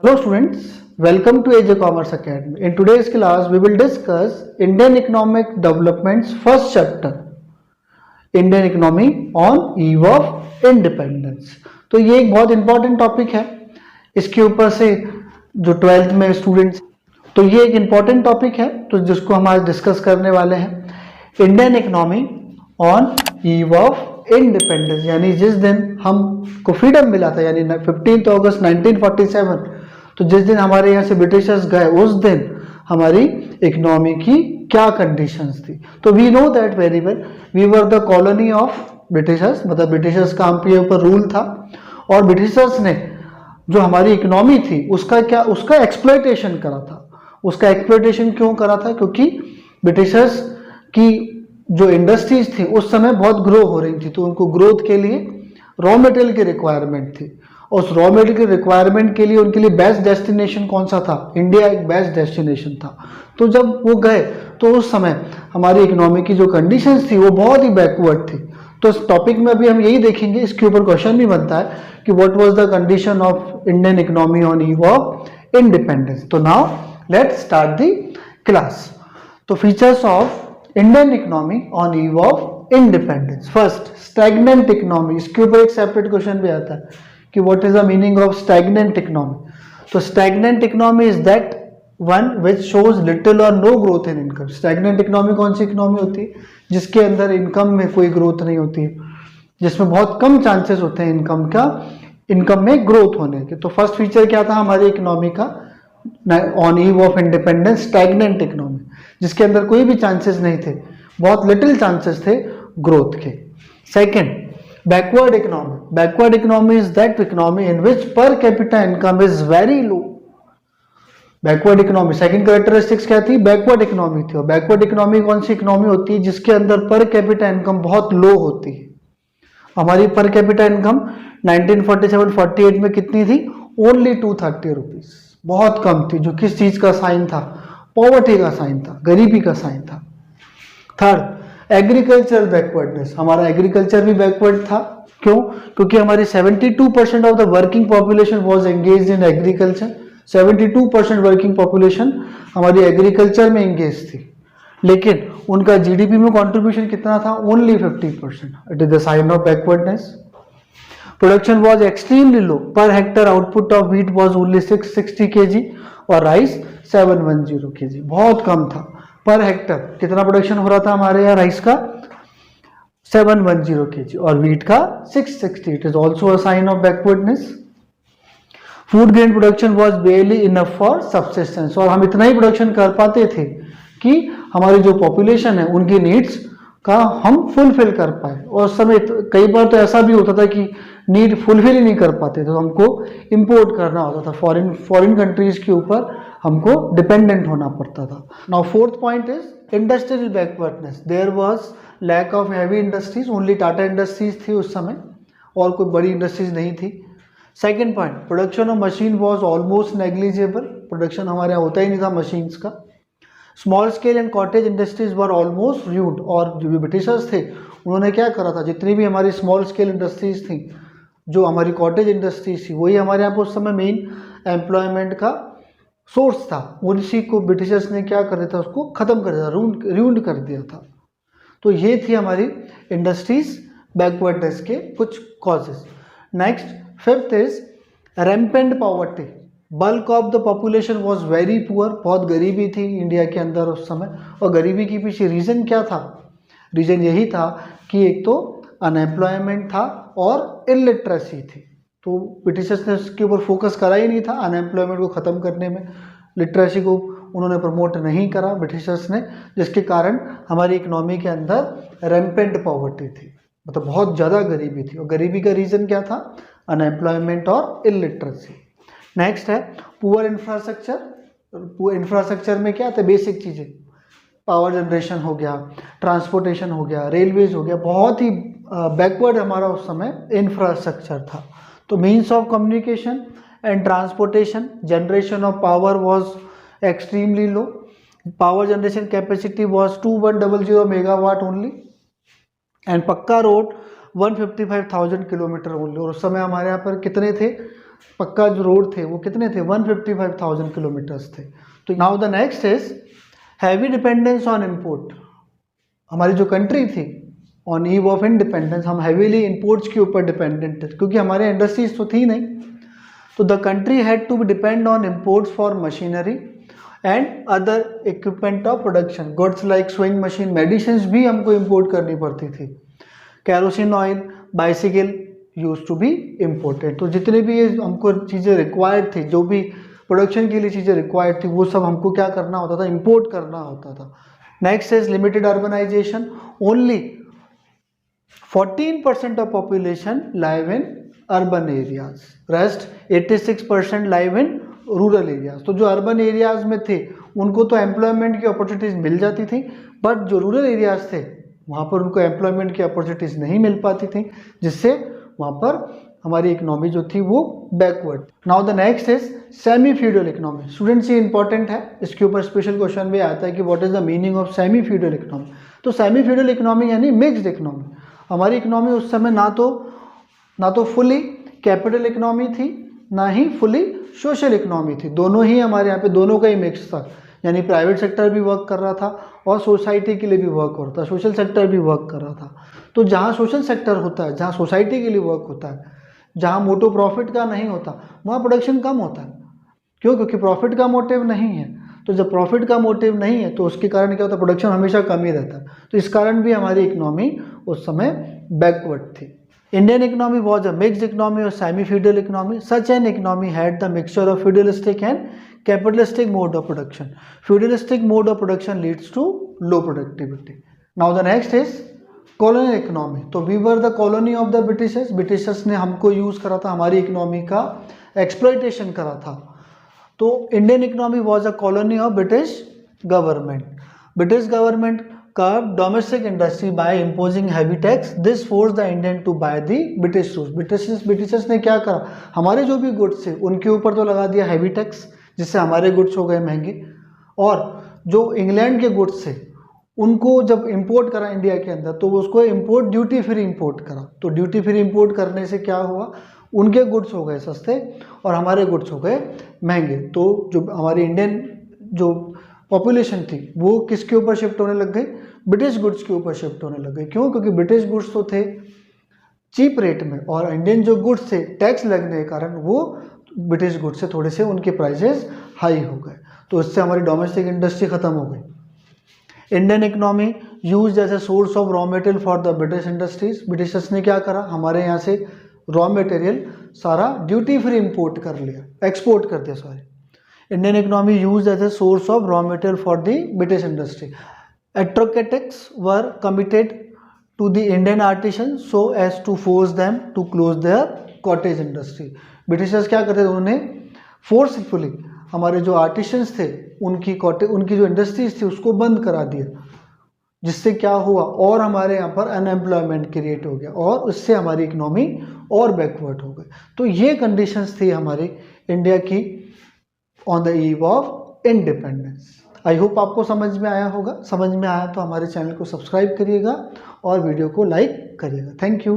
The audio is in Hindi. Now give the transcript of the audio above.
Hello students, welcome to AJ Commerce Academy. In today's class, we will discuss Indian Economic Development's first chapter, Indian Economy on Eve of Independence. तो ये एक बहुत इंपॉर्टेंट टॉपिक है. इसके ऊपर से जो 12th में स्टूडेंट्स, तो ये एक इंपॉर्टेंट टॉपिक है तो जिसको हम आज डिस्कस करने वाले हैं. Indian economy on eve of independence, यानी जिस दिन हमको फ्रीडम मिला था, यानी 15 अगस्त 1947, तो जिस दिन हमारे यहाँ से ब्रिटिशर्स गए उस दिन हमारी इकोनॉमी की क्या कंडीशंस थी. तो we know that very well, we were the colony of Britishers, मतलब ब्रिटिशर्स का हम पे ऊपर रूल था और ब्रिटिशर्स ने जो हमारी इकोनॉमी थी उसका एक्सप्लॉयटेशन करा था. उसका एक्सप्लॉयटेशन क्यों करा था? क्योंकि ब्रिटिशर्स की जो इंडस्ट्रीज थी उस समय बहुत ग्रो हो रही थी, तो उनको ग्रोथ के लिए रॉ मटेरियल की रिक्वायरमेंट थी. उस रॉ मटेरियल की रिक्वायरमेंट के लिए उनके लिए बेस्ट डेस्टिनेशन कौन सा था? इंडिया एक बेस्ट डेस्टिनेशन था. तो जब वो गए तो उस समय हमारी इकोनॉमी की जो कंडीशंस थी वो बहुत ही बैकवर्ड थी. तो इस टॉपिक में अभी हम यही देखेंगे. इसके ऊपर क्वेश्चन भी बनता है कि what was the condition of Indian economy on eve of independence. तो now let's start the class. तो features of Indian economy on eve of independence. First, stagnant economy. इसके ऊपर एक सेपरेट क्वेश्चन भी आता है कि what is the meaning of stagnant economy. तो stagnant economy is that one which shows little और no growth in income. Stagnant economy कौन सी इकोनॉमी होती है? जिसके अंदर इनकम में कोई ग्रोथ नहीं होती है, जिसमें बहुत कम चांसेस होते हैं इनकम में ग्रोथ होने के. तो फर्स्ट फीचर क्या था हमारी इकोनॉमी का on eve of independence? Stagnant economy, जिसके अंदर कोई भी चांसेस नहीं थे, बहुत लिटिल चांसेस थे ग्रोथ के. Second, backward economy. Backward economy is that economy in which per capita income is very low. Backward economy, second characteristics क्या थी? Backward economy थी. और backward economy कौन सी economy होती है? जिसके अंदर per capita income बहुत low होती है. हमारी per capita income 1947-48 में कितनी थी? Only 230 rupees. बहुत कम थी, जो किस चीज का साइन था? पॉवर्टी का साइन था, गरीबी का साइन था. Third, agriculture backwardness. हमारा एग्रीकल्चर भी बैकवर्ड था. क्यों? क्योंकि हमारी 72% of the working population was engaged in agriculture. 72% working population हमारी एग्रीकल्चर में एंगेज थी, लेकिन उनका जीडीपी में कंट्रीब्यूशन कितना था? Only 50%. It is the sign of backwardness. Production was extremely low. Per hectare output of wheat was only 660 kg और राइस 710 kg. बहुत कम था. पर हेक्टर कितना प्रोडक्शन हो रहा था हमारे यहाँ? राइस का 710 kg और व्हीट का 660. It is also a sign of backwardness. Food grain production was barely enough for subsistence. और हम इतना ही प्रोडक्शन कर पाते थे कि हमारी जो पॉपुलेशन है उनकी नीड्स का हम फुलफिल कर पाए. और उस समय कई बार तो ऐसा भी होता था कि नीड फुलफिल ही नहीं कर पाते, तो हमको इंपोर्ट करना होता था. फॉरेन कंट्रीज के ऊपर हमको डिपेंडेंट होना पड़ता था. Now fourth point is industrial backwardness. There was lack of heavy industries. Only Tata industries थी उस समय और कोई बड़ी इंडस्ट्रीज नहीं थी. Second point, production of machine was almost negligible. Production हमारे यहाँ होता ही नहीं था मशीन्स का. Small scale and cottage industries were almost rude. और जो भी ब्रिटिशर्स थे उन्होंने क्या करा था? जितनी भी हमारी स्मॉल स्केल इंडस्ट्रीज थी, जो हमारी कॉटेज इंडस्ट्रीज थी, वही हमारे यहाँ पर उस समय मेन एम्प्लॉयमेंट का सोर्स था. उसी को ब्रिटिशर्स ने क्या कर दिया था? उसको खत्म कर दिया था, रूइंड कर दिया था. तो ये थी हमारी इंडस्ट्रीज बैकवर्डनेस के कुछ causes. Next, fifth is rampant poverty. Bulk of the population was very poor. बहुत गरीबी थी इंडिया के अंदर उस समय. और गरीबी के पीछे रीजन क्या था? रीजन यही था कि एक तो अनएम्प्लॉयमेंट था और इलिटरेसी थी. तो ब्रिटिशर्स ने उसके ऊपर फोकस करा ही नहीं था अनएम्प्लॉयमेंट को ख़त्म करने में. लिटरेसी को उन्होंने प्रमोट नहीं करा ब्रिटिशर्स ने, जिसके कारण हमारी इकोनॉमी के अंदर रैम्पेंट पॉवर्टी थी, मतलब बहुत ज़्यादा गरीबी थी. और गरीबी का रीज़न क्या था? अनएम्प्लॉयमेंट और इलिटरेसी. नेक्स्ट है पुअर इंफ्रास्ट्रक्चर. पुअर इंफ्रास्ट्रक्चर में क्या था? बेसिक चीज़ें, पावर जनरेशन हो गया, ट्रांसपोर्टेशन हो गया, रेलवेज हो गया. बहुत ही बैकवर्ड हमारा उस समय इंफ्रास्ट्रक्चर था. तो means of communication and transportation, generation of power was extremely low. Power generation capacity was 2100 megawatt only. And पक्का रोड 155,000 किलोमीटर ओनली. और उस समय हमारे यहाँ पर कितने थे? पक्का जो रोड थे वो कितने थे, 155,000 किलोमीटर्स थे। तो now the next is heavy dependence on import. हमारी जो कंट्री थी ऑन ईव ऑफ इंडिपेंडेंस, हम हैवीली इंपोर्ट्स के ऊपर डिपेंडेंट थे क्योंकि हमारे इंडस्ट्रीज तो थी नहीं। तो the country had to depend on imports for machinery and other equipment of production, goods like sewing machine, medicine भी हमको इम्पोर्ट करनी पड़ती थी। Kerosene oil, bicycle use to be imported. तो जितने भी ये हमको चीज़ें रिक्वायर्ड थी, जो भी प्रोडक्शन के लिए चीज़ें रिक्वायर्ड थी, वो सब हमको क्या करना होता था, इम्पोर्ट करना होता था। Next is limited urbanisation, only 14% of population live in urban areas, rest 86% live in rural areas. तो जो अर्बन एरियाज में थे उनको तो एम्प्लॉयमेंट की अपॉर्चुनिटीज़ मिल जाती थी, बट जो रूरल एरियाज थे वहाँ पर उनको एम्प्लॉयमेंट की अपॉर्चुनिटीज़ नहीं मिल पाती थी, जिससे वहाँ पर हमारी इकोनॉमी जो थी वो backward. Now the next is semi feudal economy. Students ये इंपॉर्टेंट है, इसके ऊपर स्पेशल क्वेश्चन भी आता है कि what is the meaning of semi feudal economy. तो सेमी फ्यूडल इकोनॉमी यानी मिक्स्ड इकोनॉमी। हमारी इकोनॉमी उस समय ना तो फुली कैपिटल इकोनॉमी थी, ना ही फुली सोशल इकोनॉमी थी, दोनों ही हमारे यहाँ पे दोनों का ही मिक्स था। यानी प्राइवेट सेक्टर भी वर्क कर रहा था और सोसाइटी के लिए भी वर्क हो रहा था, सोशल सेक्टर भी वर्क कर रहा था। तो जहाँ सोशल सेक्टर होता है, जहाँ सोसाइटी के लिए वर्क होता है, जहाँ मोटो प्रॉफिट का नहीं होता, वहाँ प्रोडक्शन कम होता है। क्यों? क्योंकि प्रॉफिट का मोटिव नहीं है। तो जब प्रॉफिट का मोटिव नहीं है तो उसके कारण क्या होता है, प्रोडक्शन हमेशा कम ही रहता है। तो इस कारण भी हमारी इकोनॉमी उस समय बैकवर्ड थी। Indian economy was a mixed economy और semi feudal economy. Such an economy had the mixture of feudalistic and capitalistic mode of production. Feudalistic mode of production leads to low productivity. Now the next is colonial economy. तो we were the colony of the Britishers. Britishers ने हमको यूज़ करा था, हमारी इकोनॉमी का एक्सप्लॉयटेशन करा था। तो Indian economy was a colony of British government. British government curbed domestic industry by imposing heavy tax. This forced the Indian to buy the British goods. Britishers ने क्या करा, हमारे जो भी गुड्स थे उनके ऊपर तो लगा दिया हैवी टैक्स, जिससे हमारे गुड्स हो गए महंगे। और जो इंग्लैंड के गुड्स थे उनको जब इंपोर्ट करा इंडिया के अंदर, तो उसको इंपोर्ट ड्यूटी फ्री इंपोर्ट करा। तो ड्यूटी फ्री इंपोर्ट करने से क्या हुआ, उनके गुड्स हो गए सस्ते और हमारे गुड्स हो गए महंगे। तो जो हमारी इंडियन जो पॉपुलेशन थी वो किसके ऊपर शिफ्ट होने लग गई, ब्रिटिश गुड्स के ऊपर शिफ्ट होने लग गई। क्यों? क्योंकि ब्रिटिश गुड्स तो थे चीप रेट में और इंडियन जो गुड्स थे टैक्स लगने के कारण वो ब्रिटिश गुड्स से थोड़े से उनके प्राइसेस हाई हो गए। तो इससे हमारी डोमेस्टिक इंडस्ट्री खत्म हो गई। Indian economy use as a source of raw material for the British industries. Britishers ने क्या करा, हमारे यहाँ से रॉ मटेरियल सारा ड्यूटी फ्री इंपोर्ट कर लिया, एक्सपोर्ट कर दिया sorry. Indian economy used as a source of raw material for the British industry. Advocates were committed to the Indian artisans so as to force them to close their cottage industry. Britishers क्या करते थे, उन्होंने फोर्सफुली हमारे जो आर्टिशंस थे उनकी जो इंडस्ट्रीज थी उसको बंद करा दिया, जिससे क्या हुआ और हमारे यहाँ पर अनएम्प्लॉयमेंट क्रिएट हो गया और उससे हमारी इकोनॉमी और बैकवर्ड हो गई। तो ये कंडीशंस थी हमारी इंडिया की on the eve of independence. I hope आपको समझ में आया होगा। समझ में आया तो हमारे चैनल को सब्सक्राइब करिएगा और वीडियो को लाइक करिएगा। Thank you.